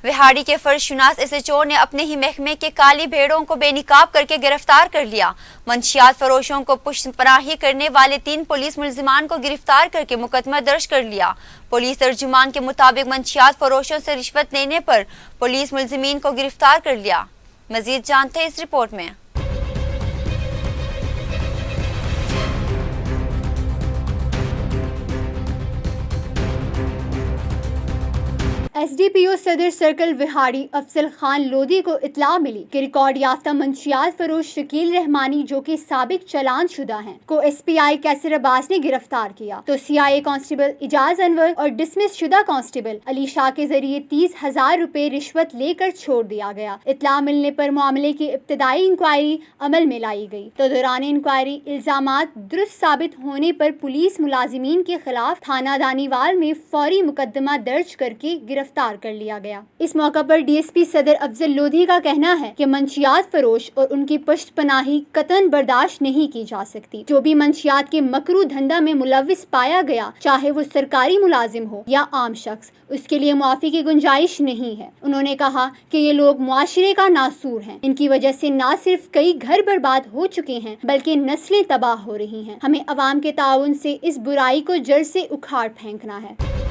विहाड़ी के फर्शुनास एसएचओ ने अपने ही महकमे के काली भेड़ों को बेनिकाब करके गिरफ्तार कर लिया। मंशियात फरोशों को पुष्टपनाही करने वाले 3 पुलिस मुलजिमान को गिरफ्तार करके मुकदमा दर्ज कर लिया। पुलिस तर्जुमान के मुताबिक मंशियात फरोशों से रिश्वत लेने पर पुलिस मुलजिमीन को गिरफ्तार कर लिया। मजीद जानते हैं इस रिपोर्ट में। एसडीपीओ सदर सर्कल विहाड़ी अफजल खान लोधी को इतला मिली कि रिकॉर्ड याफ्ता मंशियात फरोश शकील रहमानी जो कि साबिक चालान शुदा हैं को एसपीआई कैसर अब्बास ने गिरफ्तार किया तो सीआईए कांस्टेबल इजाज अनवर और डिसमिस शुदा कांस्टेबल अली शाह के जरिए 30,000 रुपए रिश्वत लेकर छोड़ दिया गया। इतला मिलने पर मामले की इब्तदाई इंक्वायरी अमल में लाई गई तो दौरान इंक्वायरी इल्जामात दुरुस्त साबित होने पर पुलिस मुलाजिमीन के खिलाफ थाना दानीवाल में फौरी मुकदमा दर्ज करके गिरफ्तार कर लिया गया। इस मौका पर डीएसपी सदर अफजल लोधी का कहना है कि मंशियात फरोश और उनकी पुष्टपनाही कतन बर्दाश्त नहीं की जा सकती। जो भी मंशियात के मकरू धंधा में मुलविस पाया गया, चाहे वो सरकारी मुलाजिम हो या आम शख्स, उसके लिए मुआफी की गुंजाइश नहीं है। उन्होंने कहा कि ये लोग मुआशरे का नासूर हैं। इनकी वजह से न सिर्फ कई घर बर्बाद हो चुके हैं बल्कि नस्लें तबाह हो रही हैं। हमें अवाम के ताउन से इस बुराई को जड़ से उखाड़ फेंकना है।